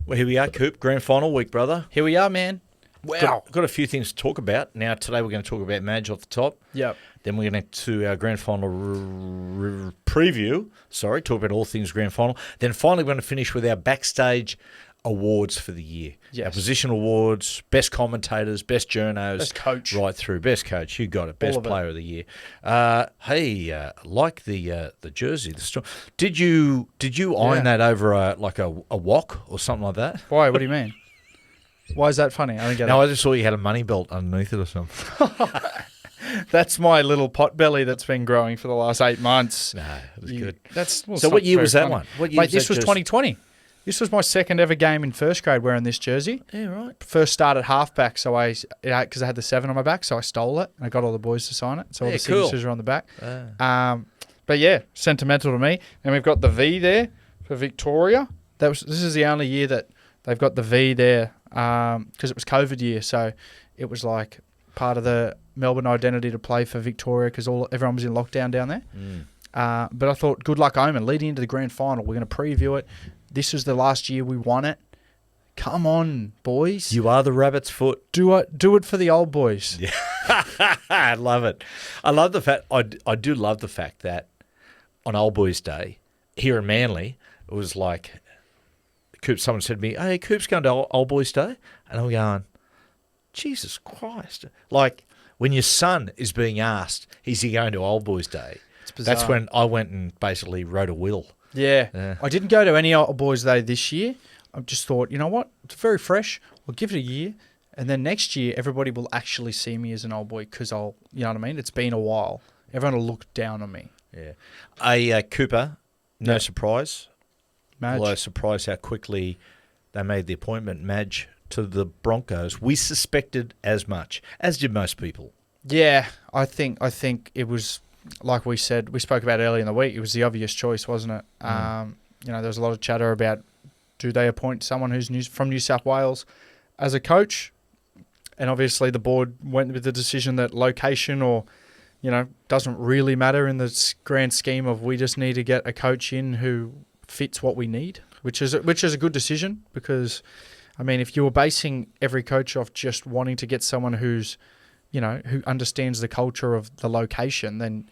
Well, here we are, Coop. Grand final week, brother. Here we are, man. Wow. Got a few things to talk about. Now, today we're going to talk about Madge off the top. Yep. Then we're going to our grand final preview. Sorry, talk about all things grand final. Then finally we're going to finish with our Backstage Awards for the year. Yes. Our position awards, best commentators, best journos. Best coach. Right through. Best coach. You got it. Best player of the year. Like the jersey. Did you iron that over a wok or something like that? Why? What do you mean? Why is that funny? I don't get it. No, I just saw you had a money belt underneath it or something. That's my little pot belly that's been growing for the last 8 months. No, it was good. So what year was that one? What year Mate, this was 2020. This was my second ever game in first grade wearing this jersey. Yeah, right. First started halfback, because I had the 7 on my back, so I stole it and I got all the boys to sign it. So all the signatures are on the back. But yeah, sentimental to me. And we've got the V there for Victoria. This is the only year that they've got the V there because it was COVID year, so it was like part of the Melbourne identity to play for Victoria because everyone was in lockdown down there. But I thought, good luck, Omen. Leading into the grand final, we're going to preview it. This is the last year we won it. Come on, boys. You are the rabbit's foot. Do it for the old boys. Yeah. I love it. I love the fact. I do love the fact that on Old Boys Day here in Manly, it was like, someone said to me, "Hey, Coop's going to Old Boys Day," and I'm going, Jesus Christ! Like when your son is being asked, is he going to Old Boys Day? It's bizarre. That's when I went and basically wrote a will. Yeah. I didn't go to any Old Boys Day this year. I just thought, you know what? It's very fresh. We'll give it a year. And then next year, everybody will actually see me as an old boy because you know what I mean? It's been a while. Everyone will look down on me. Yeah. Cooper, no surprise. Madge. Although surprised how quickly they made the appointment, Madge, to the Broncos. We suspected as much, as did most people. Yeah, I think it was, like we said, we spoke about earlier in the week, it was the obvious choice, wasn't it? There was a lot of chatter about, do they appoint someone who's from New South Wales as a coach? And obviously the board went with the decision that location doesn't really matter in the grand scheme of we just need to get a coach in who fits what we need, which is a good decision because, I mean, if you were basing every coach off just wanting to get someone who understands the culture of the location, then,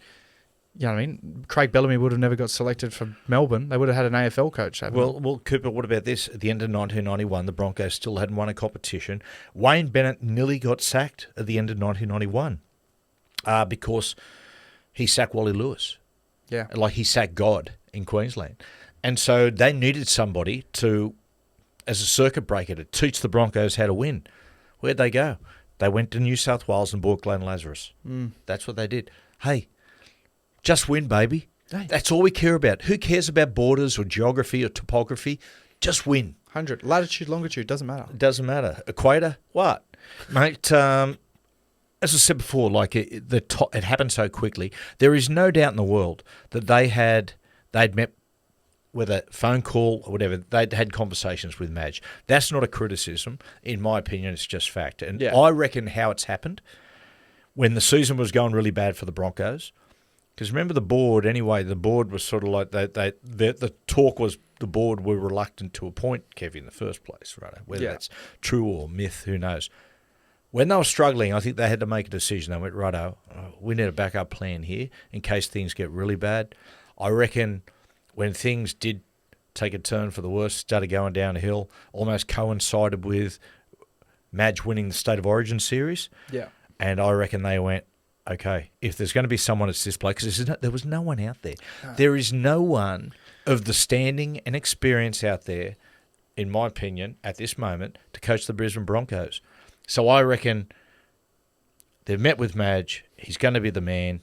you know what I mean? Craig Bellamy would have never got selected for Melbourne. They would have had an AFL coach. Well, Cooper, what about this? At the end of 1991, the Broncos still hadn't won a competition. Wayne Bennett nearly got sacked at the end of 1991 because he sacked Wally Lewis. Yeah. Like he sacked God in Queensland. And so they needed somebody as a circuit breaker, to teach the Broncos how to win. Where'd they go? They went to New South Wales and bought Glenn Lazarus. That's what they did. Hey, just win, baby. Hey. That's all we care about. Who cares about borders or geography or topography? Just win. 100. Latitude, longitude, doesn't matter. It doesn't matter. Equator, what? Mate, as I said before, it happened so quickly. There is no doubt in the world that they'd met, whether phone call or whatever, they'd had conversations with Madge. That's not a criticism. In my opinion, it's just fact. And I reckon how it's happened, when the season was going really bad for the Broncos, because remember the board was sort of like, the talk was the board were reluctant to appoint Kev in the first place, right? Whether that's true or myth, who knows. When they were struggling, I think they had to make a decision. They went, righto, we need a backup plan here in case things get really bad. I reckon when things did take a turn for the worse, started going downhill, almost coincided with Madge winning the State of Origin series. Yeah. And I reckon they went, okay, if there's going to be someone at this place, because there was no one out there. There is no one of the standing and experience out there, in my opinion, at this moment, to coach the Brisbane Broncos. So I reckon they've met with Madge. He's going to be the man.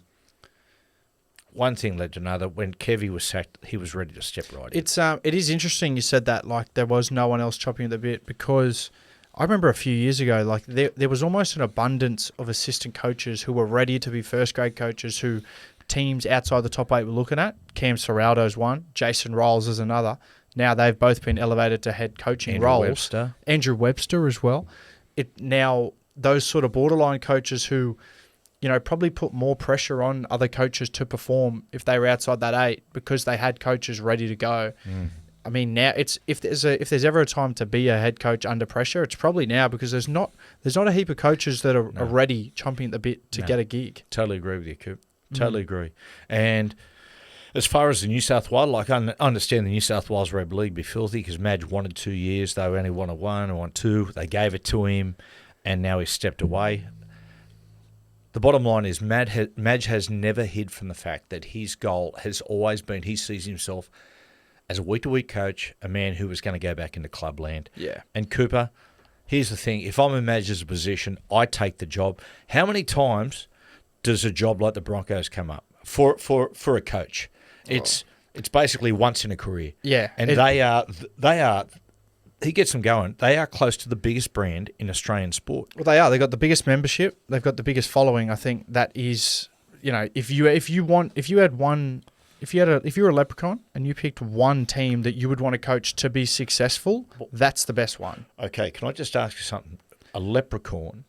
One thing led to another. When Kevy was sacked, he was ready to step right in. It is interesting you said that, like there was no one else chopping at the bit, because I remember a few years ago, like there was almost an abundance of assistant coaches who were ready to be first grade coaches who teams outside the top 8 were looking at. Cam Serraldo's one, Jason Riles is another. Now they've both been elevated to head coaching roles. Andrew Webster as well. Now those sort of borderline coaches who, probably put more pressure on other coaches to perform if they were outside that 8 because they had coaches ready to go. I mean, now it's if there's ever a time to be a head coach under pressure, it's probably now, because there's not a heap of coaches that are already chomping at the bit to get a gig. Totally agree with you, Coop. Totally agree. And as far as the New South Wales, like I understand the New South Wales Rugby League be filthy because Madge wanted 2 years. They only wanted one or wanted two. They gave it to him, and now he's stepped away. The bottom line is Madge has never hid from the fact that his goal has always been, he sees himself as a week-to-week coach, a man who was going to go back into clubland. Yeah. And Cooper, here's the thing. If I'm in Madge's position, I take the job. How many times does a job like the Broncos come up for a coach? It's basically once in a career. Yeah. And they are. He gets them going. They are close to the biggest brand in Australian sport. Well, they are. They've got the biggest membership. They've got the biggest following. I think that is, if you were a leprechaun and you picked one team that you would want to coach to be successful, that's the best one. Okay, can I just ask you something? A leprechaun.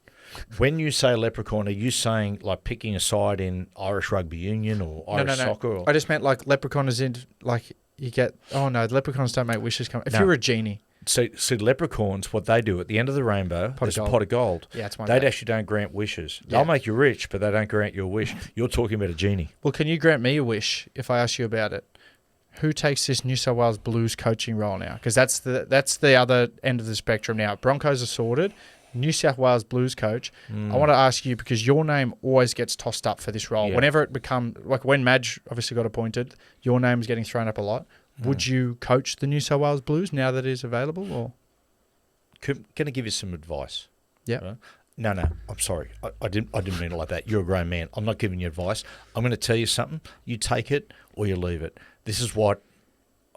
When you say leprechaun, are you saying like picking a side in Irish Rugby Union or Irish soccer? Or? I just meant like leprechaun as in like you get. Oh no, the leprechauns don't make wishes come. If you were a genie. So leprechauns, what they do at the end of the rainbow, there's a pot of gold. Yeah, it's my They bad. actually don't grant wishes. Yeah. They'll make you rich, but they don't grant you a wish. You're talking about a genie. Well, can you grant me a wish if I ask you about it? Who takes this New South Wales Blues coaching role now? Because that's the other end of the spectrum now. Broncos are sorted. New South Wales Blues coach. I want to ask you, because your name always gets tossed up for this role. Yeah. Whenever it becomes, like when Madge obviously got appointed, your name is getting thrown up a lot. Would you coach the New South Wales Blues now that it is available? Or Going to give you some advice. yeah, Right? No, I'm sorry. I didn't mean it like that. You're a grown man. I'm not giving you advice. I'm going to tell you something. You take it or you leave it. This is what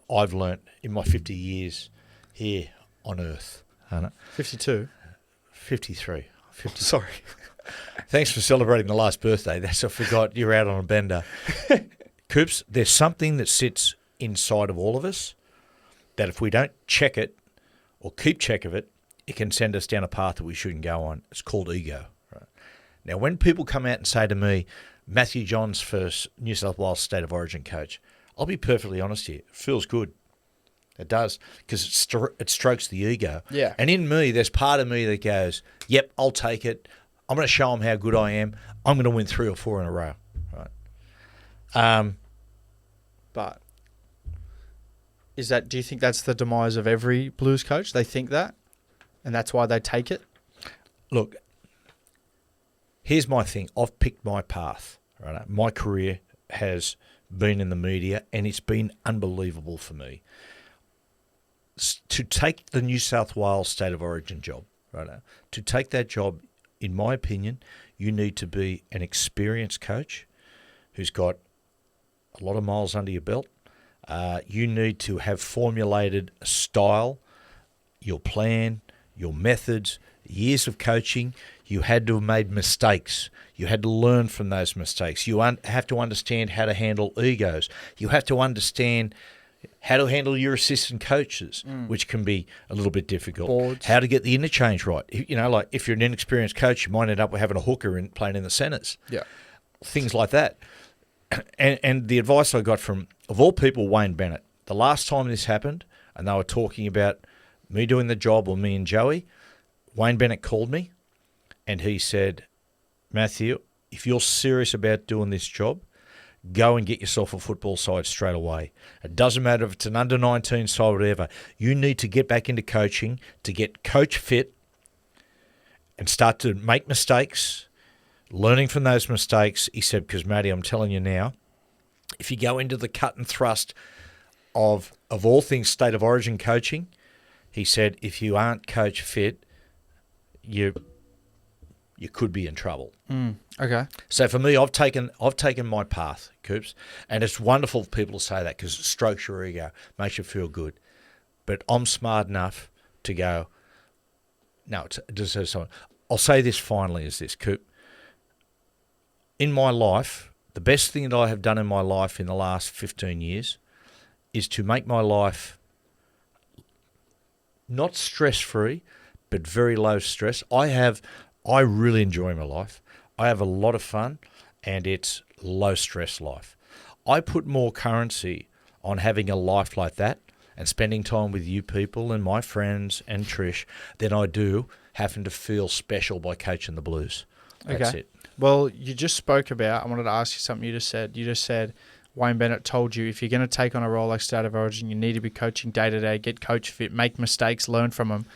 I've learnt in my 50 years here on Earth. 52. 53. Sorry. Thanks for celebrating the last birthday. I forgot you're out on a bender. Coops, there's something that sits inside of all of us that if we don't check it or keep check of it, it can send us down a path that we shouldn't go on. It's called ego. Right? Now, when people come out and say to me, Matthew Johns first New South Wales State of Origin coach, I'll be perfectly honest here. It feels good. It does, because it strokes the ego. Yeah. And in me, there's part of me that goes, yep, I'll take it. I'm going to show them how good I am. I'm going to win 3 or 4 in a row. Right. But do you think that's the demise of every Blues coach? They think that, and that's why they take it? Look, here's my thing. I've picked my path. Right. My career has been in the media, and it's been unbelievable for me. To take the New South Wales State of Origin job, right? To take that job, in my opinion, you need to be an experienced coach who's got a lot of miles under your belt. You need to have formulated a style, your plan, your methods, years of coaching. You had to have made mistakes. You had to learn from those mistakes. You have to understand how to handle egos. You have to understand how to handle your assistant coaches, which can be a little bit difficult. Boards. How to get the interchange right. Like if you're an inexperienced coach, you might end up having a hooker playing in the centres. Yeah. Things like that. And the advice I got from, of all people, Wayne Bennett. The last time this happened, and they were talking about me doing the job or me and Joey, Wayne Bennett called me, and he said, Matthew, if you're serious about doing this job, go and get yourself a football side straight away. It doesn't matter if it's an under-19 side or whatever. You need to get back into coaching to get coach fit and start to make mistakes, learning from those mistakes. He said, because, Matty, I'm telling you now, if you go into the cut and thrust of all things State of Origin coaching, he said, if you aren't coach fit, you could be in trouble. Okay. So for me, I've taken my path, Coops, and it's wonderful for people to say that because it strokes your ego, makes you feel good. But I'm smart enough to go, no, it deserves something. I'll say this finally is this, Coop. In my life, the best thing that I have done in my life in the last 15 years is to make my life not stress-free, but very low stress. I really enjoy my life. I have a lot of fun, and it's low-stress life. I put more currency on having a life like that and spending time with you people and my friends and Trish than I do having to feel special by coaching the Blues. That's it. Well, you just spoke about, I wanted to ask you something you just said. You just said Wayne Bennett told you if you're going to take on a role like State of Origin, you need to be coaching day to day, get coach fit, make mistakes, learn from them.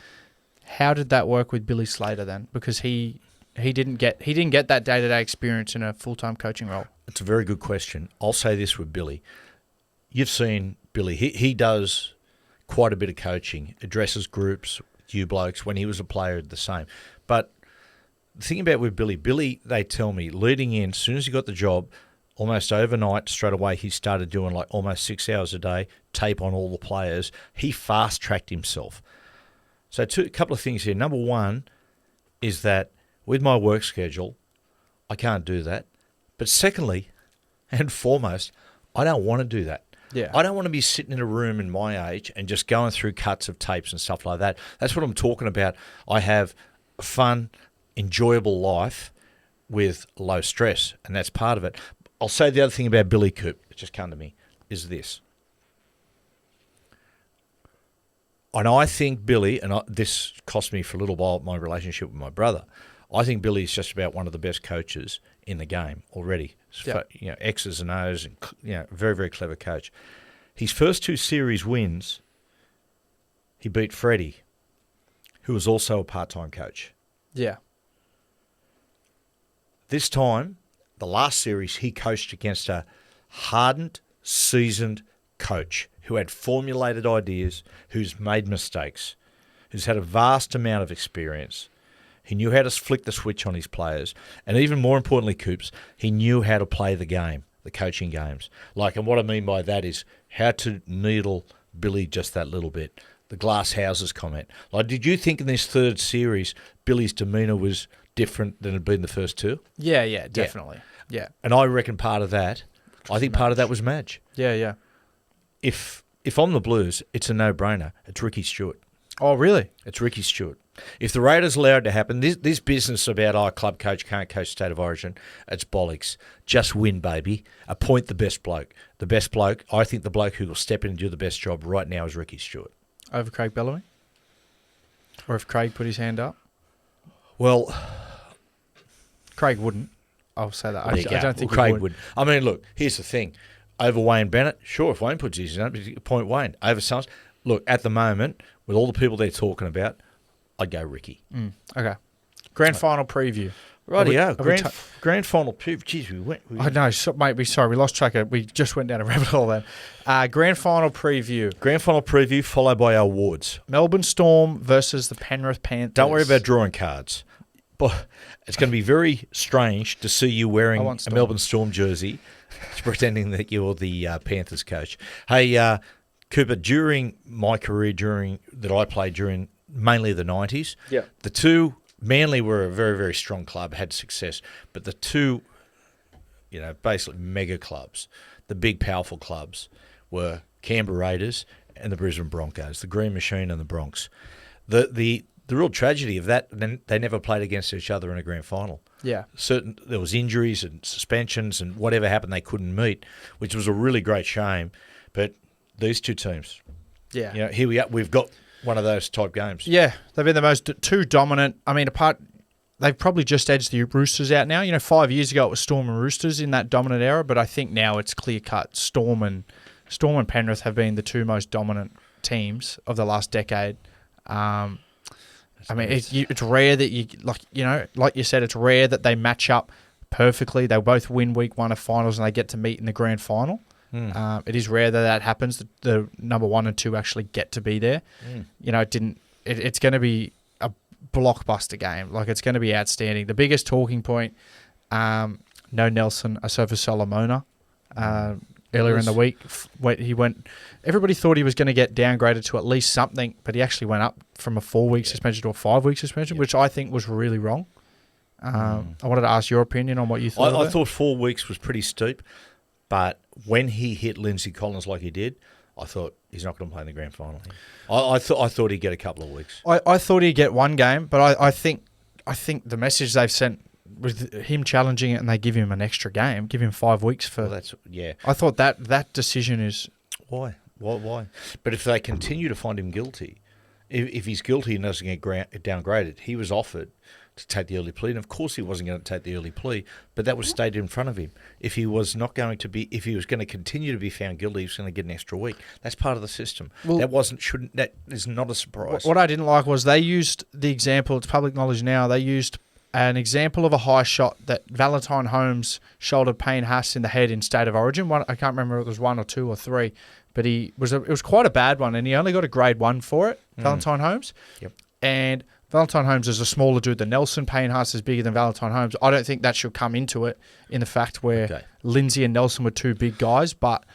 How did that work with Billy Slater then? Because he didn't get that day to day experience in a full time coaching role. It's a very good question. I'll say this with Billy. You've seen Billy. He does quite a bit of coaching, addresses groups, you blokes. When he was a player, the same. But the thing about with Billy, they tell me, leading in, as soon as he got the job, almost overnight, straight away, he started doing like almost 6 hours a day, tape on all the players. He fast-tracked himself. So a couple of things here. Number one is that with my work schedule, I can't do that. But secondly, and foremost, I don't want to do that. Yeah. I don't want to be sitting in a room in my age and just going through cuts of tapes and stuff like that. That's what I'm talking about. I have a fun, enjoyable life with low stress, and that's part of it. I'll say the other thing about Billy Coop, it just come to me, is this. And I think Billy, and this cost me for a little while my relationship with my brother, I think Billy is just about one of the best coaches in the game already. Yep. You know, X's and O's, and very, very clever coach. His first 2 series wins, he beat Freddie, who was also a part-time coach. Yeah. This time, the last series, he coached against a hardened, seasoned coach who had formulated ideas, who's made mistakes, who's had a vast amount of experience. He knew how to flick the switch on his players. And even more importantly, Coops, he knew how to play the game, the coaching games. And what I mean by that is how to needle Billy just that little bit. The glass houses comment. Did you think in this third series, Billy's demeanour was different than it had been the first 2? Yeah, definitely. Yeah. And I reckon part of that, part of that was Madge. Yeah. If I'm the Blues, it's a no-brainer. It's Ricky Stewart. Oh, really? It's Ricky Stewart. If the Raiders allow it to happen, this business about club coach can't coach State of Origin, it's bollocks. Just win, baby. Appoint the best bloke. The best bloke, I think the bloke who will step in and do the best job right now is Ricky Stewart. Over Craig Bellamy? Or if Craig put his hand up? Well, Craig wouldn't. I'll say that. I don't think Craig would. I mean, look, here's the thing. Over Wayne Bennett, sure, if Wayne puts his hand up, appoint Wayne. Over Suns, look, at the moment, with all the people they're talking about, I'd go Ricky. Okay. Grand final preview. Rightio. Grand final preview. Jeez, we went. I know, mate. Sorry, we lost track of it. We just went down a rabbit hole then. Grand final preview. Grand final preview followed by our awards. Melbourne Storm versus the Penrith Panthers. Don't worry about drawing cards. But it's going to be very strange to see you wearing a Melbourne Storm jersey, pretending that you're the Panthers coach. Hey, Cooper, during my career, that I played during mainly the 90s, the two, Manly were a very, very strong club, had success, but the two, basically mega clubs, the big, powerful clubs, were Canberra Raiders and the Brisbane Broncos, the Green Machine and the Bronx. The real tragedy of that, they never played against each other in a grand final. Yeah. There was injuries and suspensions and whatever happened, they couldn't meet, which was a really great shame. But these two teams, here we are. We've got one of those type games. Yeah, they've been the most two dominant. I mean, they've probably just edged the Roosters out now. 5 years ago it was Storm and Roosters in that dominant era, but I think now it's clear cut. Storm and Penrith have been the two most dominant teams of the last decade. It's rare that like you said, it's rare that they match up perfectly. They both win week 1 of finals and they get to meet in the grand final. It is rare that happens. The number 1 and 2 actually get to be there. It's going to be a blockbuster game. It's going to be outstanding. The biggest talking point, no Nelson Asofa-Solomona. Earlier in the week, everybody thought he was going to get downgraded to at least something, but he actually went up from a 4-week suspension to a 5-week suspension, which I think was really wrong. I wanted to ask your opinion on what you thought. I thought 4 weeks was pretty steep, but when he hit Lindsay Collins like he did, I thought he's not going to play in the grand final. I thought he'd get a couple of weeks. I thought he'd get one game, but I think the message they've sent with him challenging it and they give him an extra game, give him 5 weeks for. Well, I thought that decision is why. Why? But if they continue to find him guilty, if he's guilty and doesn't get downgraded, he was offered to take the early plea, and of course he wasn't going to take the early plea, but that was stated in front of him. If he was not going to be, if he was going to continue to be found guilty, he was going to get an extra week. That's part of the system. Well, that is not a surprise. What I didn't like was they used the example, it's public knowledge now, they used an example of a high shot that Valentine Holmes shouldered Payne Haas in the head in State of Origin. I can't remember if it was 1 or 2 or 3, but it was quite a bad one, and he only got a grade 1 for it, Valentine Holmes. Yep. And Valentine Holmes is a smaller dude than Nelson. Payne Haas is bigger than Valentine Holmes. I don't think that should come into it in the fact where Lindsay and Nelson were two big guys, but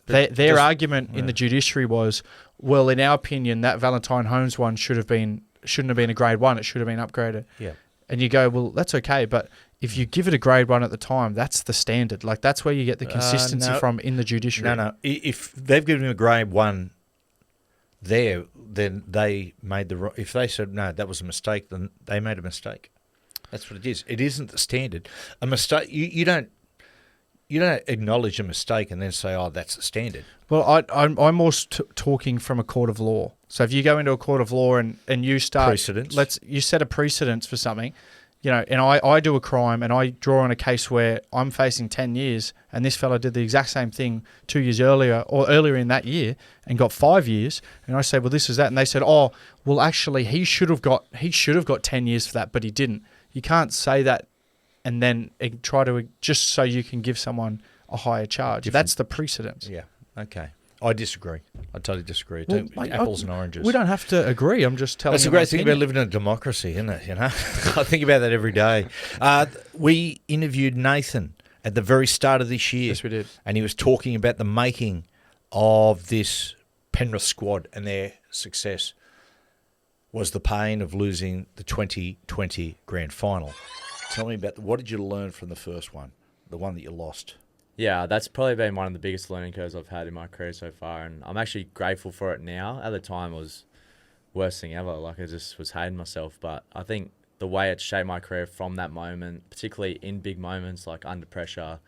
their argument in the judiciary was, well, in our opinion, that Valentine Holmes one shouldn't have been a grade 1. It should have been upgraded. Yeah. And you go, well, that's okay, but if you give it a grade 1 at the time, that's the standard. Like, that's where you get the consistency from in the judiciary. No. If they've given him a grade 1 there, then they made the... If they said, no, that was a mistake, then they made a mistake. That's what it is. It isn't the standard. A mistake... You don't acknowledge a mistake and then say, oh, that's the standard. Well, I'm more talking from a court of law. So if you go into a court of law and you start... Precedence. You set a precedence for something, and I do a crime and I draw on a case where I'm facing 10 years and this fella did the exact same thing 2 years earlier or earlier in that year and got 5 years. And I say, well, this is that. And they said, oh, well, actually, he should have got 10 years for that, but he didn't. You can't say that and then try to just so you can give someone a higher charge. That's the precedence. Yeah. Okay. I disagree. I totally disagree. Well, apples and oranges. We don't have to agree. I'm just telling you. That's the great thing about living in a democracy, isn't it? I think about that every day. We interviewed Nathan at the very start of this year. Yes, we did. And he was talking about the making of this Penrith squad, and their success was the pain of losing the 2020 Grand Final. Tell me about what did you learn from the first one, the one that you lost? Yeah, that's probably been one of the biggest learning curves I've had in my career so far, and I'm actually grateful for it now. At the time, it was the worst thing ever. Like, I just was hating myself, but I think the way it shaped my career from that moment, particularly in big moments like under pressure,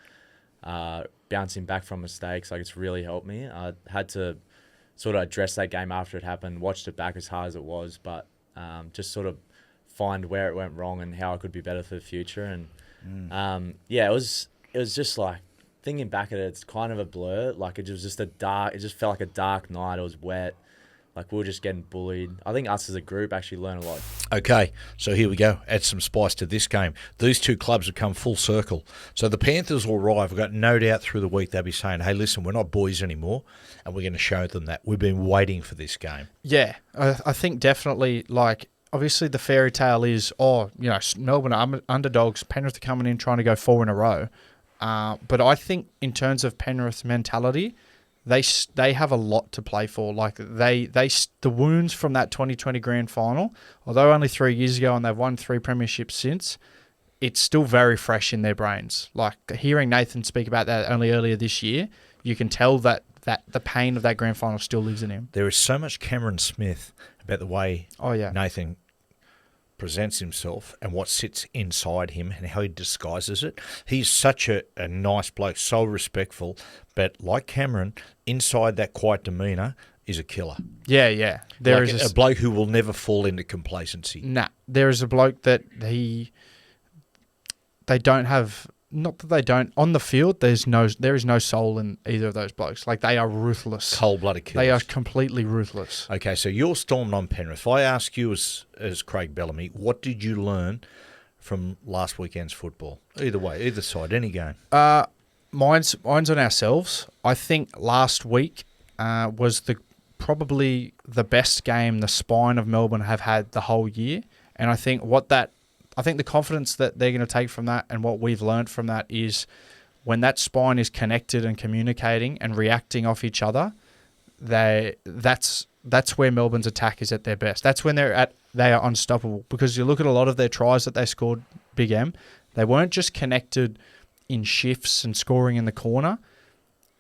bouncing back from mistakes, like, it's really helped me. I had to sort of address that game after it happened, watched it back as hard as it was, but just sort of find where it went wrong and how I could be better for the future. And it was just like, thinking back at it, it's kind of a blur. Like, it was just it just felt like a dark night. It was wet. Like, we were just getting bullied. I think us as a group actually learned a lot. Okay, so here we go. Add some spice to this game. These two clubs have come full circle. So the Panthers will arrive. I've got no doubt through the week they'll be saying, hey, listen, we're not boys anymore, and we're going to show them that. We've been waiting for this game. Yeah, I think definitely, like, obviously the fairy tale is, Melbourne are underdogs, Penrith are coming in trying to go 4 in a row. But I think in terms of Penrith's mentality, they have a lot to play for. Like, the wounds from that 2020 Grand Final, although only 3 years ago and they've won 3 premierships since, it's still very fresh in their brains. Like, hearing Nathan speak about that only earlier this year, you can tell that the pain of that Grand Final still lives in him. There is so much Cameron Smith about the way Nathan presents himself and what sits inside him and how he disguises it. He's such a nice bloke, so respectful, but like Cameron, inside that quiet demeanour is a killer. Yeah. There is a bloke who will never fall into complacency. Nah, there is a bloke that they don't have... Not that they don't. On the field, there is no soul in either of those blokes. Like, they are ruthless. Cold-blooded killers. They are completely ruthless. Okay, so you're storming on Penrith. If I ask you as Craig Bellamy, what did you learn from last weekend's football? Either way, either side, any game. Mine's on ourselves. I think last week was probably the best game the spine of Melbourne have had the whole year. And I think the confidence that they're going to take from that and what we've learned from that is when that spine is connected and communicating and reacting off each other, that's where Melbourne's attack is at their best. That's when they are unstoppable, because you look at a lot of their tries that they scored, Big M, they weren't just connected in shifts and scoring in the corner.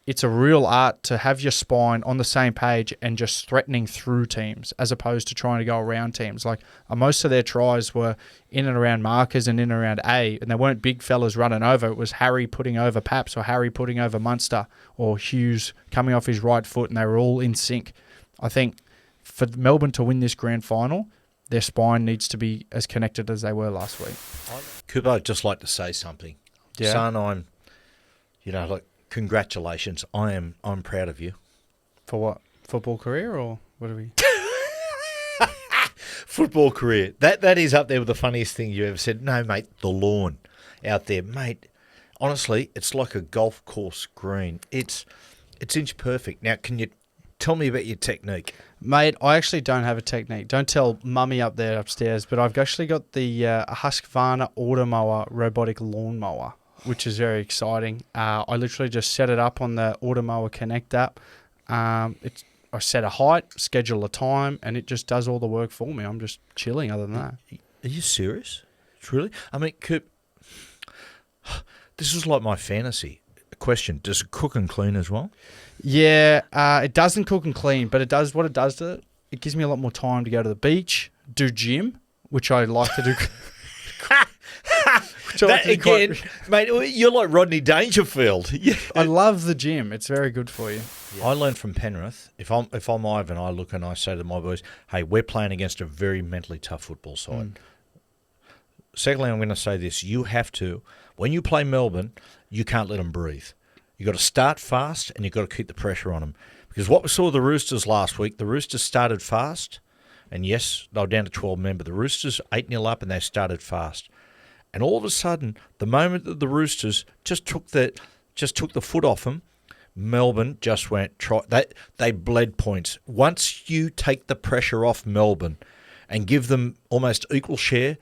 it's a real art to have your spine on the same page and just threatening through teams as opposed to trying to go around teams. Like most of their tries were in and around markers and in and around A, and they weren't big fellas running over. It was Harry putting over Paps or Harry putting over Munster or Hughes coming off his right foot, and they were all in sync. I think for Melbourne to win this grand final, their spine needs to be as connected as they were last week. Cooper, I'd just like to say something. Yeah. Son, congratulations. I'm proud of you. For what? Football career or what are we? Football career. That is up there with the funniest thing you ever said. No, mate, the lawn out there, mate. Honestly, it's like a golf course green. It's inch perfect. Now, can you tell me about your technique? Mate, I actually don't have a technique. Don't tell mummy up there upstairs, but I've actually got the Husqvarna Automower robotic lawnmower, which is very exciting. I literally just set it up on the Automower Connect app. I set a height, schedule a time, and it just does all the work for me. I'm just chilling other than that. Are you serious? Really? I mean, Coop, this is like my fantasy question. Does it cook and clean as well? Yeah, it doesn't cook and clean, but it does what it does to it. It gives me a lot more time to go to the beach, do gym, which I like to do. Mate, you're like Rodney Dangerfield. Yeah. I love the gym. It's very good for you. Yeah. I learned from Penrith. If I'm Ivan, I look and I say to my boys, "Hey, we're playing against a very mentally tough football side." Secondly, I'm going to say this: you have to, when you play Melbourne, you can't let them breathe. You got to start fast, and you got to keep the pressure on them. Because what we saw with the Roosters last week, the Roosters started fast, and yes, they were down to 12 men, but the Roosters 8-0 up, and they started fast. And all of a sudden, the moment that the Roosters just took the foot off them, Melbourne just went. They bled points. Once you take the pressure off Melbourne and give them almost equal share,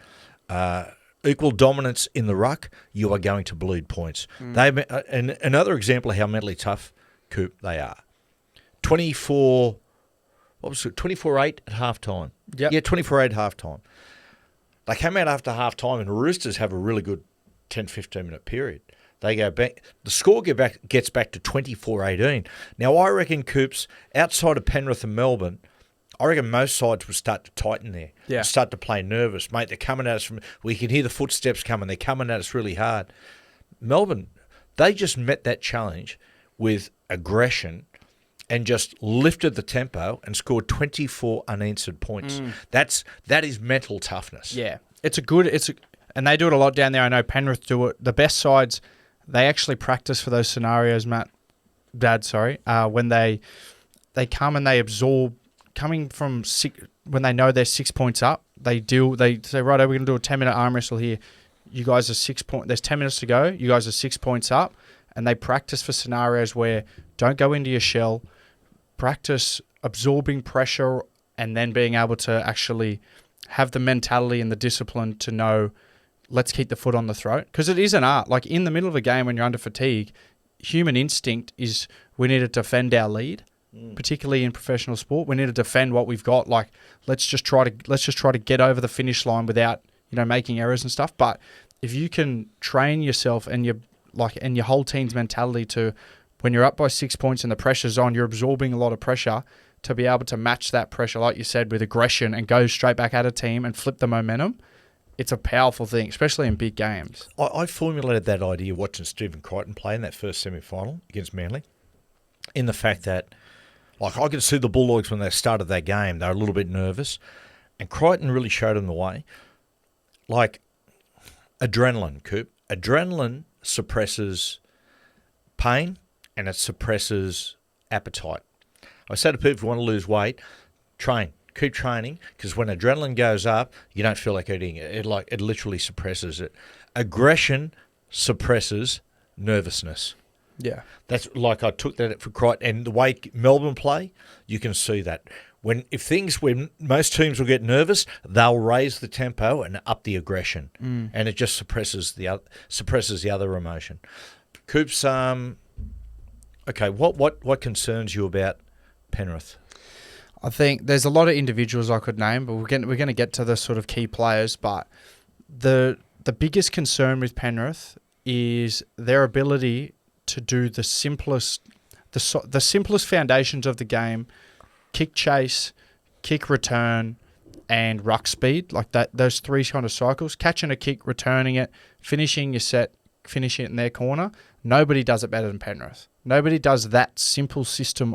equal dominance in the ruck, you are going to bleed points. And another example of how mentally tough, Coop, they are. 24. What was it? 24-8 at halftime. Yep. Yeah, 24-8 at halftime. They came out after half-time, and Roosters have a really good 10, 15-minute period. They go back. The score gets back to 24-18. Now, I reckon, Coops, outside of Penrith and Melbourne, I reckon most sides would start to tighten there. Yeah. Start to play nervous. Mate, they're coming at us from... We can hear the footsteps coming. They're coming at us really hard. Melbourne, they just met that challenge with aggression and just lifted the tempo and scored 24 unanswered points. That is mental toughness. Yeah, and they do it a lot down there. I know Penrith do it. The best sides, they actually practice for those scenarios, when they come and they absorb coming from when they know they're 6 points up. They say, right, we're going to do a 10-minute arm wrestle here. You guys are 6 points. There's 10 minutes to go. You guys are 6 points up, and they practice for scenarios where don't go into your shell. Practice absorbing pressure and then being able to actually have the mentality and the discipline to know, let's keep the foot on the throat. Because it is an art. Like in the middle of a game when you're under fatigue, human instinct is we need to defend our lead, particularly in professional sport. We need to defend what we've got. Like let's just try to get over the finish line without making errors and stuff. But if you can train yourself and your whole team's mentality to, when you're up by 6 points and the pressure's on, you're absorbing a lot of pressure, to be able to match that pressure, like you said, with aggression and go straight back at a team and flip the momentum. It's a powerful thing, especially in big games. I formulated that idea watching Stephen Crichton play in that first semi-final against Manly, in the fact that, like, I could see the Bulldogs when they started that game, they were a little bit nervous, and Crichton really showed them the way. Like, adrenaline, Coop. Adrenaline suppresses pain, and it suppresses appetite. I say to people, if you want to lose weight, train. Keep training, because when adrenaline goes up, you don't feel like eating it. It literally suppresses it. Aggression suppresses nervousness. Yeah. That's like I took that for Crichton. And the way Melbourne play, you can see that. When most teams will get nervous, they'll raise the tempo and up the aggression. And it just suppresses the other emotion. Coops, okay, what concerns you about Penrith? I think there's a lot of individuals I could name, but we're going to get to the sort of key players. But the biggest concern with Penrith is their ability to do the simplest the simplest foundations of the game: kick chase, kick return, and ruck speed. Like that, those three kind of cycles: catching a kick, returning it, finishing your set, finishing it in their corner. Nobody does it better than Penrith. Nobody does that simple system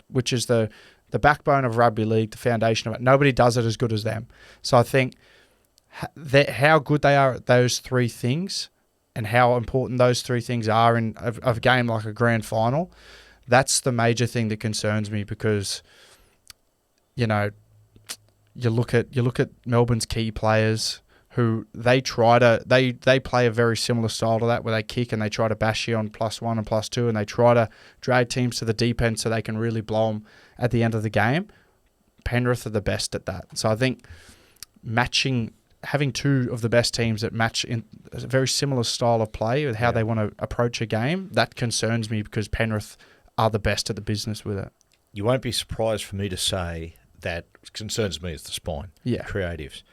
which is the backbone of rugby league, the foundation of it. Nobody does it as good as them. So I think how good they are at those three things and how important those three things are in a game like a grand final, that's the major thing that concerns me, because, you know, you look at Melbourne's key players who they play a very similar style to that, where they kick and they try to bash you on +1 and +2, and they try to drag teams to the deep end so they can really blow them at the end of the game. Penrith are the best at that. So I think having two of the best teams that match in a very similar style of play with how they want to approach a game, that concerns me, because Penrith are the best at the business with it. You won't be surprised for me to say that concerns me is the spine, creatives.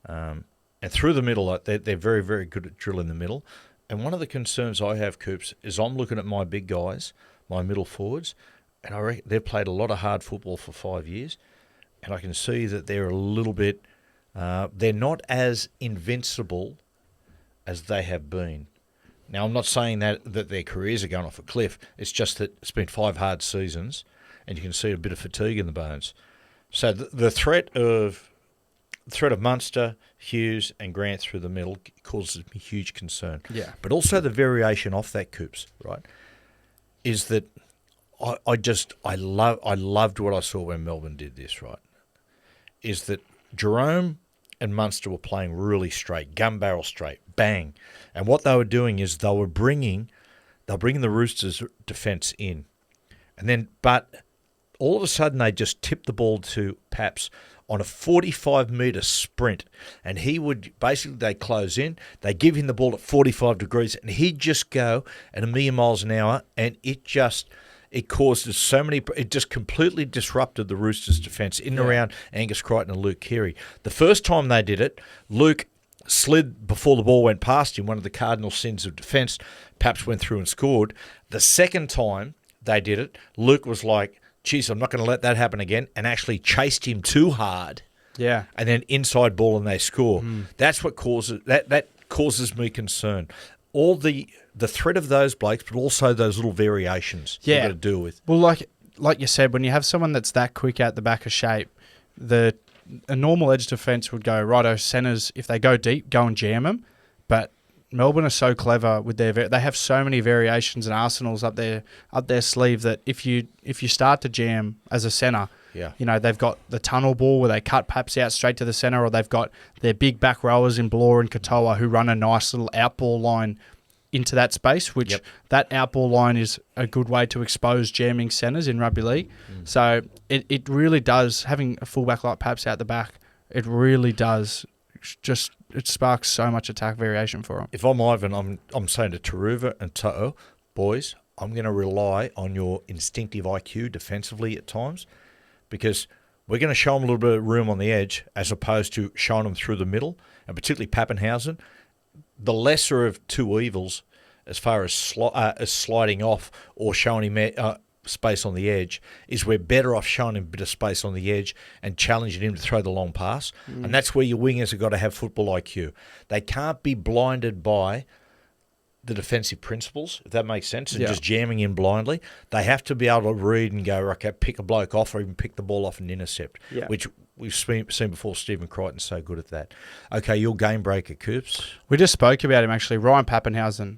And through the middle, they're very, very good at drilling the middle. And one of the concerns I have, Coops, is I'm looking at my big guys, my middle forwards, and I reckon they've played a lot of hard football for 5 years, and I can see that they're a little bit... they're not as invincible as they have been. Now, I'm not saying that their careers are going off a cliff. It's just that it's been 5 hard seasons, and you can see a bit of fatigue in the bones. So the threat of Munster, Hughes and Grant through the middle causes me huge concern. Yeah. But also the variation off that, Coops, right, is that I loved what I saw when Melbourne did this, right, is that Jerome and Munster were playing really straight, gun barrel straight, bang. And what they were doing is they were bringing the Roosters' defence in. And then, but all of a sudden they just tipped the ball to Paps on a 45-metre sprint. And he would, basically they close in, they give him the ball at 45 degrees, and he'd just go at 1,000,000 miles an hour, and it just completely disrupted the Roosters' defence in and around Angus Crichton and Luke Keary. The first time they did it, Luke slid before the ball went past him, one of the cardinal sins of defence. Paps went through and scored. The second time they did it, Luke was like, geez, I'm not going to let that happen again, and actually chased him too hard. Yeah. And then inside ball and they score. That's what causes that causes me concern. All the threat of those blokes, but also those little variations you've got to deal with. Well, like you said, when you have someone that's that quick out the back of shape, a normal edge defence would go, righto, centres, if they go deep, go and jam them. But Melbourne are so clever with they have so many variations and arsenals up their sleeve that if you start to jam as a centre, you know, they've got the tunnel ball where they cut Paps out straight to the centre, or they've got their big back rowers in Bloor and Katoa who run a nice little outball line into that space, which that outball line is a good way to expose jamming centres in rugby league. So it really does, having a fullback like Paps out the back, it really does it sparks so much attack variation for them. If I'm Ivan, I'm saying to Taruva and To'o, boys, I'm going to rely on your instinctive IQ defensively at times, because we're going to show them a little bit of room on the edge as opposed to showing them through the middle, and particularly Pappenhausen. The lesser of two evils as far as sliding off or showing him space on the edge is we're better off showing him a bit of space on the edge and challenging him to throw the long pass. And that's where your wingers have got to have football IQ. They can't be blinded by the defensive principles, if that makes sense, and just jamming in blindly. They have to be able to read and go, okay, pick a bloke off or even pick the ball off and intercept, which we've seen before. Stephen Crichton's so good at that. Okay, your game breaker, Coops. We just spoke about him, actually. Ryan Pappenhausen.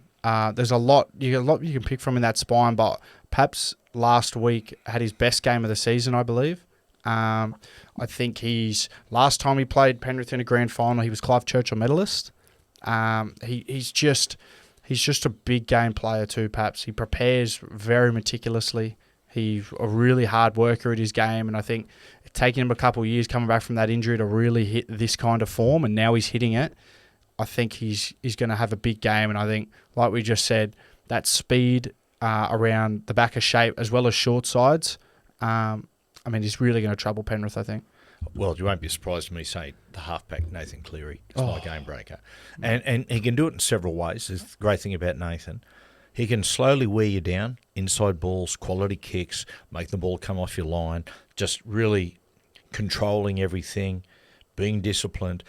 There's a lot you can pick from in that spine, but Paps last week had his best game of the season, I believe. I think last time he played Penrith in a grand final, he was Clive Churchill medalist. He's just a big game player too, Paps. He prepares very meticulously. He's a really hard worker at his game, and I think it's taken him a couple of years coming back from that injury to really hit this kind of form, and now he's hitting it. I think he's going to have a big game, and I think, like we just said, that speed around the back of shape as well as short sides, he's really going to trouble Penrith, I think. Well, you won't be surprised to me say the halfback Nathan Cleary is my game breaker. And he can do it in several ways. The great thing about Nathan, He can slowly wear you down, inside balls, quality kicks, make the ball come off your line, just really controlling everything, being disciplined,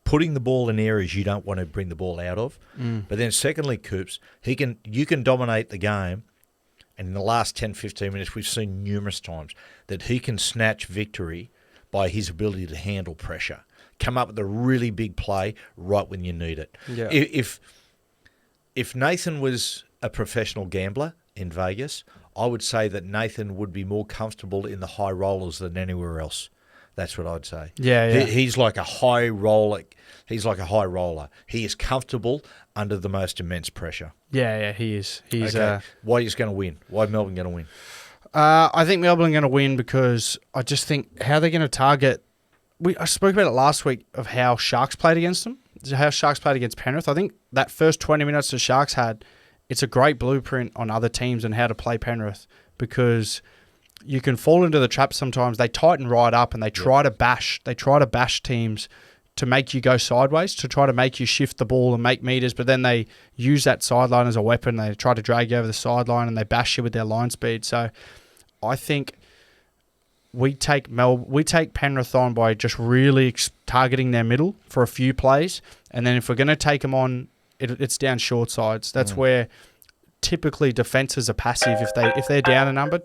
putting the ball in areas you don't want to bring the ball out of. But then secondly, Coops, you can dominate the game, and in the last 10, 15 minutes, we've seen numerous times that he can snatch victory by his ability to handle pressure, come up with a really big play right when you need it. Yeah. If Nathan was a professional gambler in Vegas, I would say that Nathan would be more comfortable in the high rollers than anywhere else. That's what I'd say. Yeah. He's like a high roller. He's like a high roller. He is comfortable under the most immense pressure. Yeah, he is. He's okay. Why is going to win? Why is Melbourne going to win? I think Melbourne are going to win because I just think how they're going to target. I spoke about it last week of how Sharks played against them, how Sharks played against Penrith. I think that first 20 minutes the Sharks had, it's a great blueprint on other teams and how to play Penrith because you can fall into the trap sometimes. They tighten right up and they try to bash. They try to bash teams to make you go sideways, to try to make you shift the ball and make meters, but then they use that sideline as a weapon. They try to drag you over the sideline and they bash you with their line speed. So I think we take Penrith on by just really targeting their middle for a few plays, and then if we're going to take them on, it's down short sides. That's where typically defenses are passive. If they're down a number,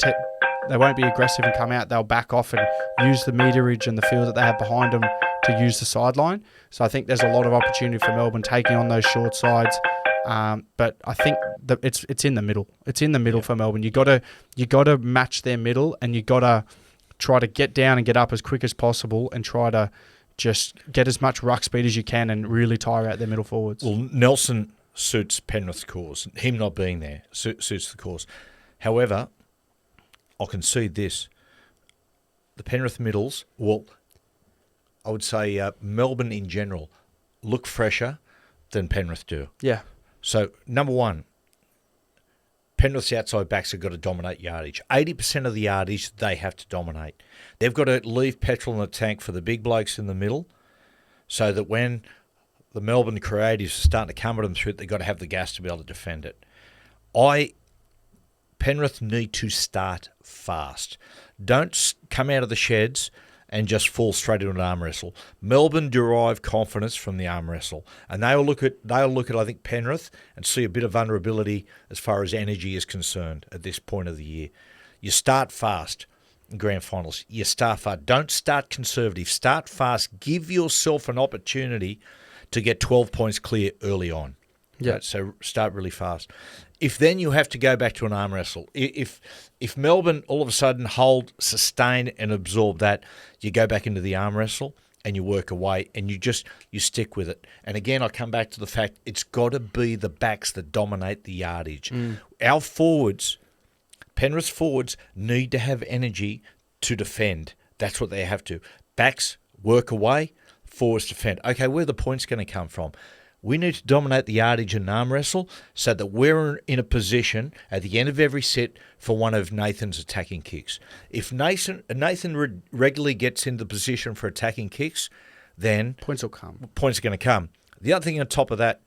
they won't be aggressive and come out. They'll back off and use the meterage and the field that they have behind them to use the sideline. So I think there's a lot of opportunity for Melbourne taking on those short sides. But I think that it's in the middle. It's in the middle for Melbourne. You got to match their middle, and you got to try to get down and get up as quick as possible, and try to just get as much ruck speed as you can, and really tire out their middle forwards. Well, Nelson suits Penrith's cause. Him not being there suits the cause. However, I'll concede this: the Penrith middles. Well, I would say Melbourne in general look fresher than Penrith do. Yeah. So, number one, Penrith's outside backs have got to dominate yardage. 80% of the yardage they have to dominate. They've got to leave petrol in the tank for the big blokes in the middle so that when the Melbourne creatives are starting to come at them through it, they've got to have the gas to be able to defend it. Penrith need to start fast. Don't come out of the sheds and just fall straight into an arm wrestle. Melbourne derive confidence from the arm wrestle, and they'll look at I think Penrith and see a bit of vulnerability as far as energy is concerned at this point of the year. You start fast in grand finals. You start fast. Don't start conservative. Start fast. Give yourself an opportunity to get 12 points clear early on. Yeah. Right? So start really fast. If then you have to go back to an arm wrestle, if Melbourne all of a sudden hold, sustain and absorb that, you go back into the arm wrestle and you work away and you stick with it. And again, I come back to the fact it's got to be the backs that dominate the yardage. Our forwards, Penrith's forwards, need to have energy to defend. That's what they have to. Backs work away, forwards defend. Okay, where are the points going to come from? We need to dominate the yardage and arm wrestle so that we're in a position at the end of every set for one of Nathan's attacking kicks. If Nathan regularly gets into the position for attacking kicks, then points will come. Points are going to come. The other thing on top of that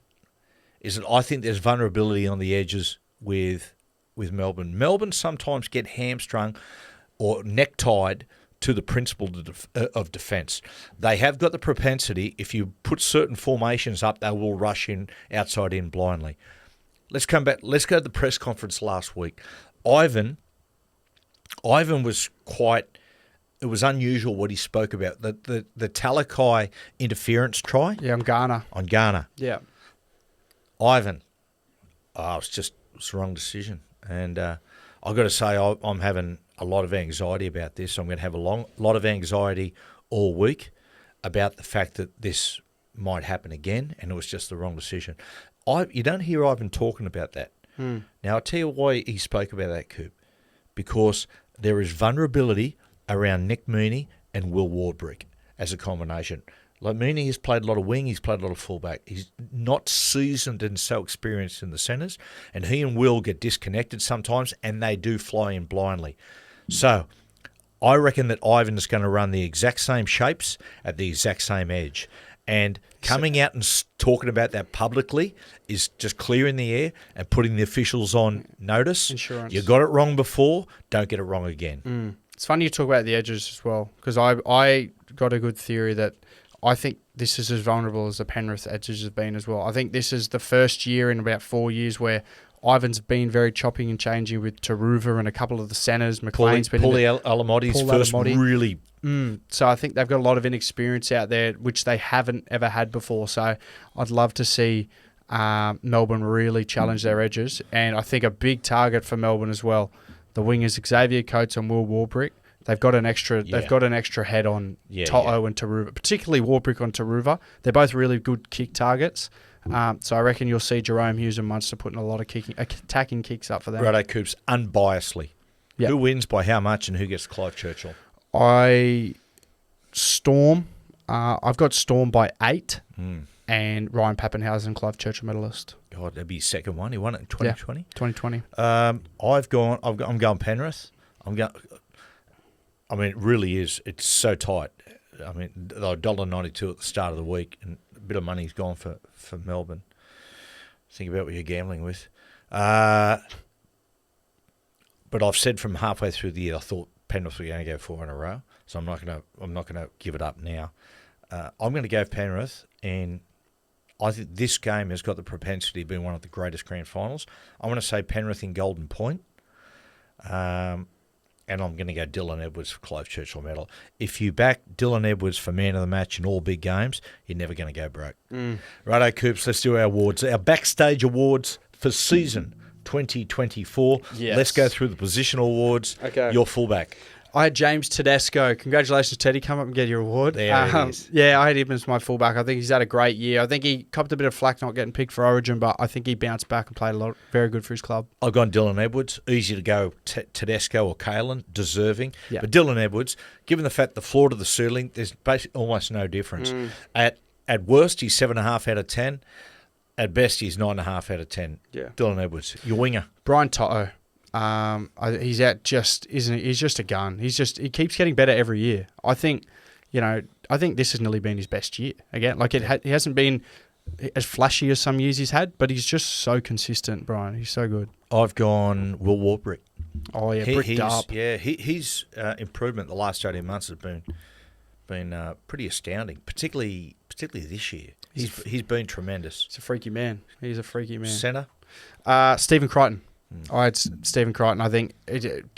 is that I think there's vulnerability on the edges with Melbourne. Melbourne sometimes get hamstrung or necktied to the principle of defence. They have got the propensity, if you put certain formations up, they will rush in, outside in blindly. Let's come back. Let's go to the press conference last week. Ivan was it was unusual what he spoke about. The Talakai interference try. Yeah, on Ghana. Yeah. Ivan, it's the wrong decision. And I've got to say, I'm having a lot of anxiety about this. I'm going to have a lot of anxiety all week about the fact that this might happen again, and it was just the wrong decision. You don't hear Ivan talking about that. Now, I'll tell you why he spoke about that, Coop. Because there is vulnerability around Nick Meaney and Will Wardbrick as a combination. Like Meaney has played a lot of wing, he's played a lot of fullback. He's not seasoned and so experienced in the centres, and he and Will get disconnected sometimes, and they do fly in blindly. So I reckon that Ivan is going to run the exact same shapes at the exact same edge. And coming out and talking about that publicly is just clearing the air and putting the officials on notice. Insurance. You got it wrong before, don't get it wrong again. It's funny you talk about the edges as well, because I got a good theory that I think this is as vulnerable as the Penrith edges have been as well. I think this is the first year in about 4 years where Ivan's been very chopping and changing with Taruva and a couple of the centres. McLean's been Alamotti's first really... So I think they've got a lot of inexperience out there, which they haven't ever had before. So I'd love to see Melbourne really challenge their edges. And I think a big target for Melbourne as well, the wingers Xavier Coates and Will Warbrick. They've got an extra. Yeah. They've got an extra head on Toto and Taruva, particularly Warbrick on Taruva. They're both really good kick targets. So I reckon you'll see Jerome Hughes and Munster putting a lot of attacking kicks up for them. Righto, Coops, unbiasedly. Yep. Who wins by how much and who gets Clive Churchill? Storm. I've got Storm by 8, and Ryan Pappenhausen, Clive Churchill medalist. God, that'd be his second one. He won it in 2020. 2020. I'm going Penrith. I mean, it really is. It's so tight. I mean, they're $1.92 at the start of the week, and a bit of money's gone for Melbourne. Think about what you're gambling with. But I've said from halfway through the year, I thought Penrith were going to go 4 in a row, so I'm not going to give it up now. I'm going to go Penrith, and I think this game has got the propensity to be one of the greatest grand finals. I want to say Penrith in Golden Point. And I'm going to go Dylan Edwards for Clive Churchill medal. If you back Dylan Edwards for man of the match in all big games, you're never going to go broke. Righto, Coops, let's do our awards. Our Backstage Awards for season 2024. Yes. Let's go through the positional awards. Okay. Your fullback. I had James Tedesco. Congratulations, Teddy. Come up and get your award. There it is. Yeah, I had him as my fullback. I think he's had a great year. I think he copped a bit of flack not getting picked for Origin, but I think he bounced back and played a lot. Very good for his club. I've gone Dylan Edwards. Easy to go Tedesco or Kalen. Deserving. Yeah. But Dylan Edwards, given the fact the floor to the ceiling, there's basically almost no difference. At worst, he's 7.5 out of 10. At best, he's 9.5 out of 10. Yeah. Dylan Edwards, your winger. Brian Toto. He's just a gun. He keeps getting better every year. I think this has nearly been his best year again. Like he hasn't been as flashy as some years he's had, but he's just so consistent, Brian. He's so good. I've gone Will Warbrick. Oh yeah, bricked up. Yeah, his improvement the last 18 months has been pretty astounding, particularly this year. He's been tremendous. He's a freaky man. He's a freaky man. Centre? Stephen Crichton. I had Stephen Crichton. I think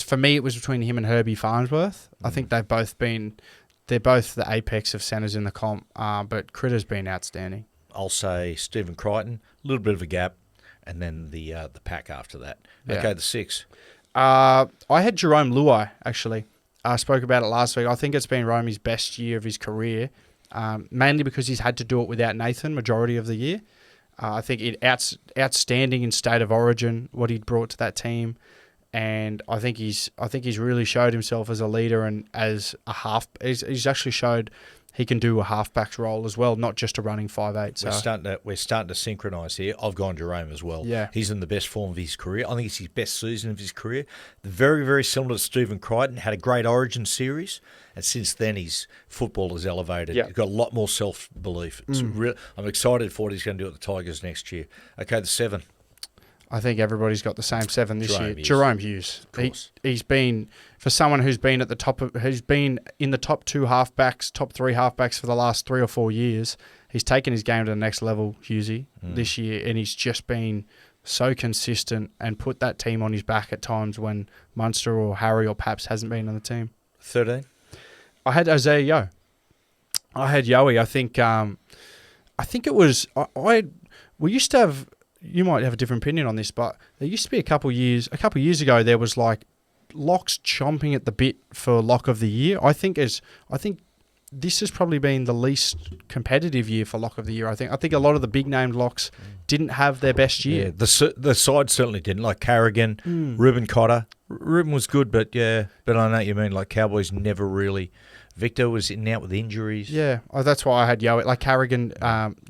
for me it was between him and Herbie Farnsworth. I think they're both the apex of centres in the comp, but Critter's been outstanding. I'll say Stephen Crichton, a little bit of a gap, and then the pack after that. Yeah. Okay, the 6. I had Jerome Luai, actually. I spoke about it last week. I think it's been Romy's best year of his career, mainly because he's had to do it without Nathan majority of the year. I think outstanding in state of origin, what he'd brought to that team, and I think he's really showed himself as a leader and as a half. He's actually showed he can do a halfback's role as well, not just a running 5'8". So We're starting to synchronise here. I've gone Jerome as well. Yeah. He's in the best form of his career. I think it's his best season of his career. Very, very similar to Stephen Crichton. Had a great Origin series, and since then his football has elevated. Yeah. He's got a lot more self-belief. I'm excited for what he's going to do at the Tigers next year. Okay, the 7. I think everybody's got the same 7 this year. Hughes. Jerome Hughes. Of course. He's been, for someone who's been at the top of, who's been in the top 2 halfbacks, top 3 halfbacks for the last 3 or 4 years, he's taken his game to the next level, Hughesy, this year, and he's just been so consistent and put that team on his back at times when Munster or Harry or Paps hasn't been on the team. 13. I had Isaiah Yeo. I had Yoey. I think it was, we used to have, you might have a different opinion on this, but there used to be a couple years ago, there was like locks chomping at the bit for lock of the year. I think this has probably been the least competitive year for lock of the year. I think a lot of the big named locks didn't have their best year. Yeah, the side certainly didn't. Like Carrigan, Ruben Cotter. Ruben was good, but I know what you mean. Like Cowboys never really. Victor was in and out with injuries. Yeah, that's why I had Yoey. Like Carrigan,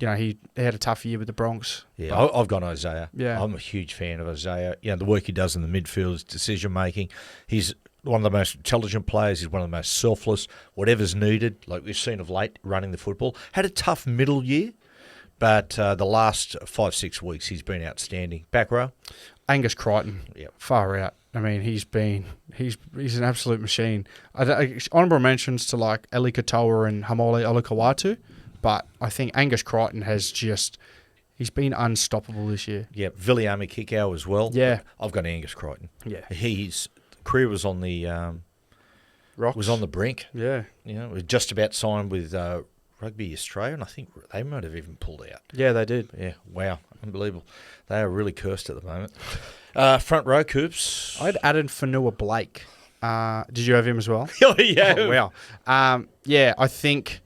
he had a tough year with the Bronx. Yeah, I've gone Isaiah. Yeah. I'm a huge fan of Isaiah. The work he does in the midfield, his decision making. He's one of the most intelligent players. He's one of the most selfless. Whatever's needed, like we've seen of late, running the football. Had a tough middle year, but the last 5-6 weeks he's been outstanding. Back row, Angus Crichton, Yep. far out. I mean, he's an absolute machine. Honourable mentions to like Eli Katoa and Hamole Olakawatu, but I think Angus Crichton he's been unstoppable this year. yeah, Viliami Kikau as well. Yeah. I've got Angus Crichton. Yeah. His career was on the Rocks. brink. Yeah. You know, was just about signed with Rugby Australia, and I think they might have even pulled out. Yeah, they did. Yeah, wow, unbelievable. They are really cursed at the moment. Front row, Coops. I had Adam Fanua Blake. Did you have him as well? Oh, yeah. Oh, wow. Yeah, I think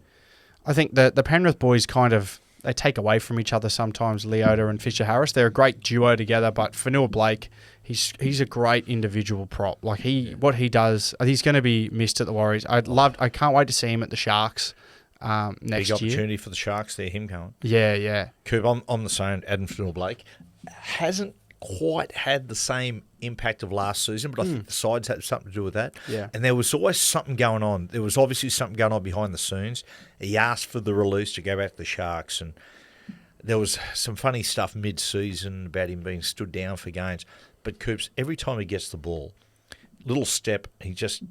the Penrith boys kind of they take away from each other sometimes. Leota and Fisher Harris, they're a great duo together. But Fanua Blake, he's a great individual prop. Like what he does, he's going to be missed at the Warriors. I can't wait to see him at the Sharks next Big year. opportunity for the Sharks there, him going. Yeah. Coop, I'm the same. Adam Finnell-Blake hasn't quite had the same impact of last season, but I think the sides had something to do with that. Yeah. And there was always something going on. There was obviously something going on behind the scenes. He asked for the release to go back to the Sharks, and there was some funny stuff mid-season about him being stood down for games. But Coops, every time he gets the ball, little step, he just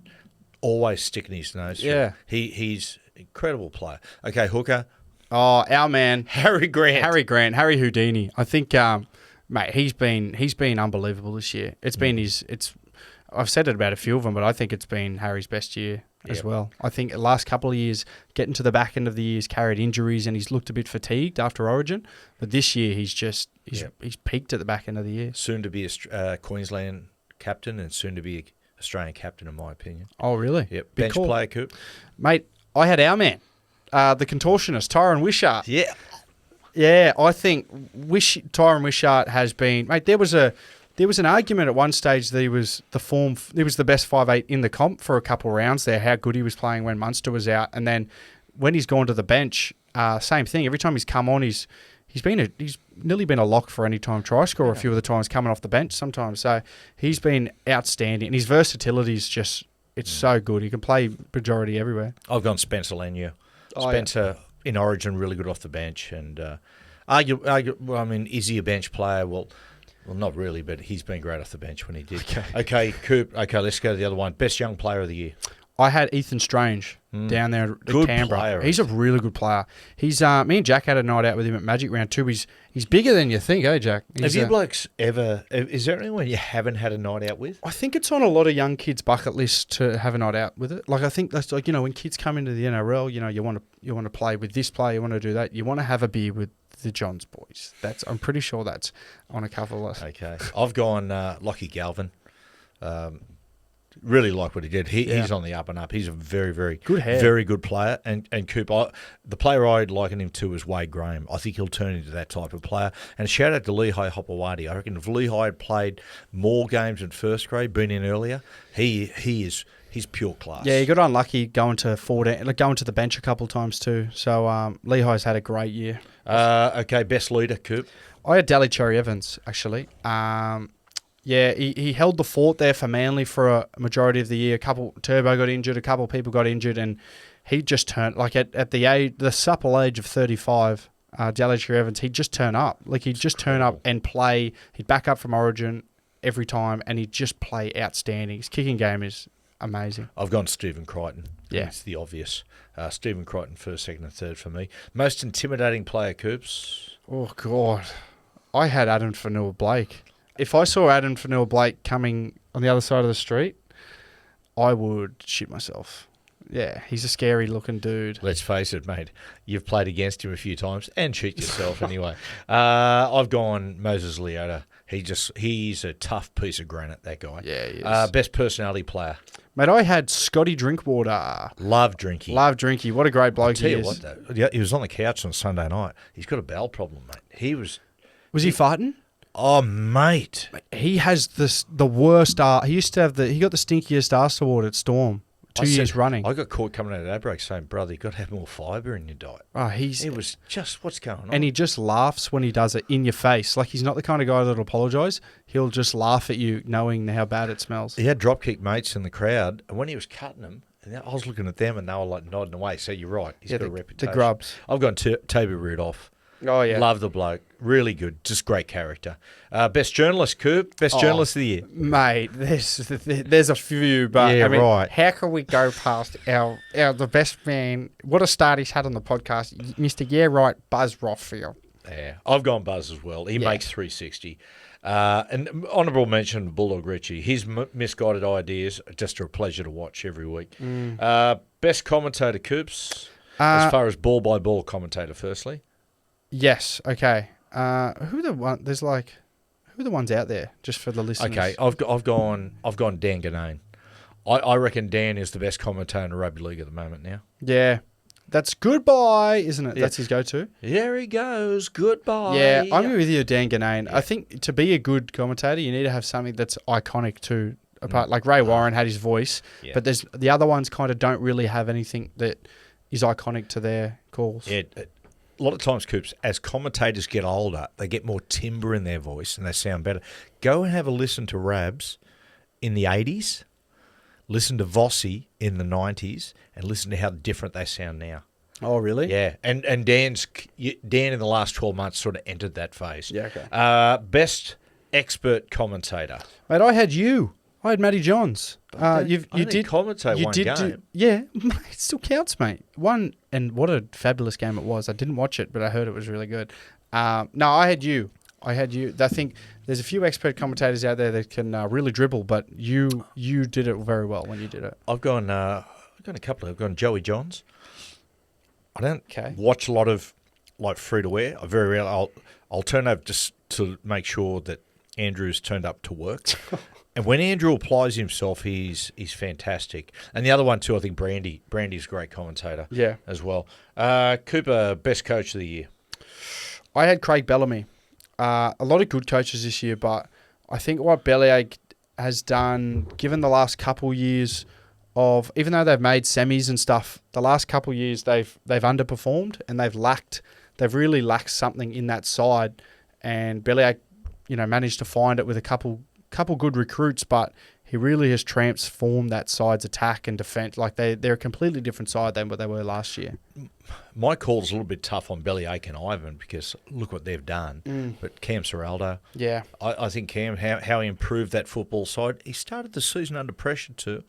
always sticking his nose through. Yeah. He's an incredible player. Okay, hooker. Oh, our man Harry Grant. Harry Houdini. I think, mate, he's been unbelievable this year. It's been I've said it about a few of them, but I think it's been Harry's best year as well. I think the last couple of years, getting to the back end of the year, he's carried injuries and he's looked a bit fatigued after Origin. But this year, he's peaked at the back end of the year. Soon to be a Queensland captain and soon to be an Australian captain, in my opinion. Oh, really? Yep. Big Bench call. player, Coop. Mate, I had our man, the contortionist, Tyron Wishart. Yeah. Yeah, I think Tyron Wishart has been... Mate, there was an argument at one stage that he was the best 5'8" in the comp for a couple of rounds there, how good he was playing when Munster was out. And then when he's gone to the bench, same thing. Every time he's come on, he's nearly been a lock for any time try scorer a few of the times coming off the bench sometimes. So he's been outstanding. And his versatility is just... It's so good. He can play majority everywhere. I've gone Spencer Lanier. Oh, Spencer in Origin, really good off the bench. And is he a bench player? Well, not really, but he's been great off the bench when he did. Okay, Coop. Okay, let's go to the other one. Best young player of the year. I had Ethan Strange down there at Good Canberra. player, He's a really good player. He's me and Jack had a night out with him at Magic Round 2. He's bigger than you think, eh, Jack? Have you blokes ever... Is there anyone you haven't had a night out with? I think it's on a lot of young kids' bucket list to have a night out with it. Like I think that's like, when kids come into the NRL, you want to play with this player, you want to do that, you want to have a beer with the Johns boys. I'm pretty sure that's on a cover list. Okay, I've gone Lockie Galvin. Really like what he did. He's on the up and up. He's a very, very good hair. Very good player. And Coop, the player I'd liken him to is Wade Graham. I think he'll turn into that type of player. And shout out to Lehigh Hopewadi. I reckon if Lehigh had played more games in first grade, been in earlier, he's pure class. Yeah, he got unlucky going to the bench a couple of times too. So Lehigh's had a great year. Okay, best leader, Coop. I had Daly Cherry Evans actually. Yeah, he held the fort there for Manly for a majority of the year. Turbo got injured, a couple of people got injured, and he just turned, like at the supple age of 35, Daly Cherry Evans, he'd just turn up. Like he'd just turn up and play. He'd back up from Origin every time, and he'd just play outstanding. His kicking game is amazing. I've gone Stephen Crichton. Yeah. It's the obvious. Stephen Crichton first, second, and third for me. Most intimidating player, Coops. Oh, God. I had Adam Fanua Blake. If I saw Adam Fanua Blake coming on the other side of the street, I would shit myself. Yeah, he's a scary looking dude. Let's face it, mate. You've played against him a few times and cheat yourself anyway. I've gone Moses Leota. He's a tough piece of granite, that guy. Yeah, he is. Best personality player. Mate, I had Scotty Drinkwater. Love Drinky. Love Drinky. What a great bloke I'll tell he you is. what, though. Yeah, he was on the couch on Sunday night. He's got a bowel problem, mate. Was he fighting? Oh, mate. He has the worst. He used to have he got the stinkiest arse award at Storm. 2 years running. I got caught coming out of that break saying, brother, you got to have more fibre in your diet. Oh, It was just, what's going on? and he just laughs when he does it in your face. Like, he's not the kind of guy that'll apologise. He'll just laugh at you knowing how bad it smells. He had dropkick mates in the crowd, and when he was cutting them, and I was looking at them, and they were like nodding away. So you're right. He's got a reputation. The grubs. I've gone Toby Rudolph. Oh, yeah. Love the bloke. Really good. Just great character. Best journalist, Coop. Best journalist of the year. Mate, there's a few, but Yeah, I mean, right. how can we go past the best man? What a start he's had on the podcast, Mr. Yeah Right, Buzz Rothfield. Yeah, I've gone Buzz as well. He makes 360. And honourable mention to Bulldog Richie. His misguided ideas are just a pleasure to watch every week. Best commentator, Coops, as far as ball-by-ball commentator, firstly. Yes. Okay. Who are the ones out there? Just for the listeners. Okay, I've gone Dan Ganane. I reckon Dan is the best commentator in rugby league at the moment now. Yeah. That's goodbye, isn't it? Yeah. That's his go-to. There he goes. Goodbye. Yeah, I'm with you, Dan Ganane. I think to be a good commentator, you need to have something that's iconic too. Apart, like Ray Warren had his voice, but there's the other ones kind of don't really have anything that is iconic to their calls. Yeah. A lot of times, Coops, as commentators get older, they get more timbre in their voice and they sound better. Go and have a listen to Rabs in the 80s, listen to Vossi in the 90s, and listen to how different they sound now. Oh, really? Yeah, and Dan in the last 12 months sort of entered that phase. Yeah, okay. Best expert commentator. Mate, I had you. I had Matty Johns. I did commentate one game. Yeah, it still counts, mate. One, and what a fabulous game it was. I didn't watch it, but I heard it was really good. No, I had you. I think there's a few expert commentators out there that can really dribble, but you did it very well when you did it. I've gone a couple. I've gone Joey Johns. I don't watch a lot of like free to wear. I very rarely. I'll turn over just to make sure that Andrew's turned up to work. And when Andrew applies himself, he's fantastic. And the other one too, I think Brandy. Brandy's a great commentator. Yeah, as well. Cooper, best coach of the year. I had Craig Bellamy. A lot of good coaches this year, but I think what Bellyache has done, given the last couple years of, even though they've made semis and stuff, the last couple years they've underperformed and they've really lacked something in that side. And Bellyache, managed to find it with a couple good recruits, but he really has transformed that side's attack and defence. Like they're a completely different side than what they were last year. My call's a little bit tough on Bellyache and Ivan because look what they've done. But Cam Serraldo, yeah, I think Cam, how he improved that football side. He started the season under pressure too,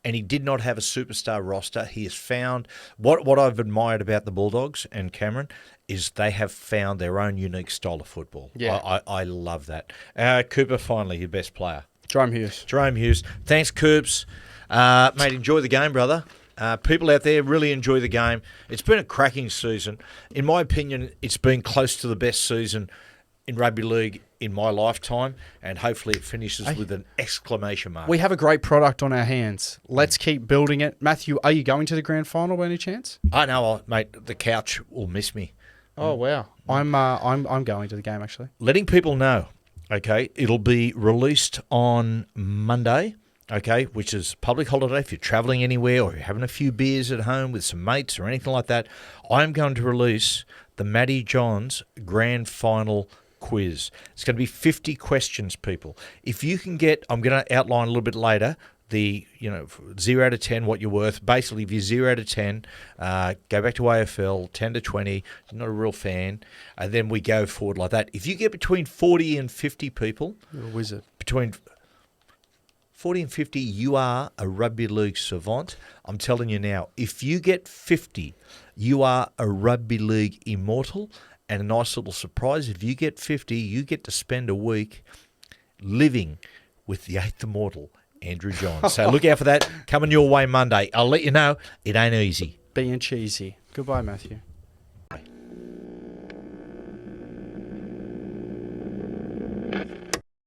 and he did not have a superstar roster. He has found what I've admired about the Bulldogs and Cameron is they have found their own unique style of football. Yeah, I love that. Cooper, finally, your best player. Jerome Hughes. Jerome Hughes. Thanks, Coops. Mate, enjoy the game, brother. People out there really enjoy the game. It's been a cracking season. In my opinion, it's been close to the best season in rugby league in my lifetime, and hopefully it finishes with an exclamation mark. We have a great product on our hands. Let's keep building it. Matthew, are you going to the grand final by any chance? I know, mate. The couch will miss me. Oh wow, I'm going to the game actually. Letting people know, okay, it'll be released on Monday, okay, which is public holiday. If you're travelling anywhere or you're having a few beers at home with some mates or anything like that, I'm going to release the Matty Johns Grand Final quiz. It's going to be 50 questions, people. If you can get, I'm going to outline a little bit later, the 0 out of 10 what you're worth. Basically, if you're 0 out of 10, go back to AFL, 10 to 20, you're not a real fan, and then we go forward like that. If you get between 40 and 50 people, you're a wizard. Between 40 and 50, you are a rugby league savant. I'm telling you now, if you get 50, you are a rugby league immortal. And a nice little surprise, if you get 50, you get to spend a week living with the eighth immortal, Andrew Johns. So look out for that coming your way Monday. I'll let you know it ain't easy. Being cheesy. Goodbye, Matthew.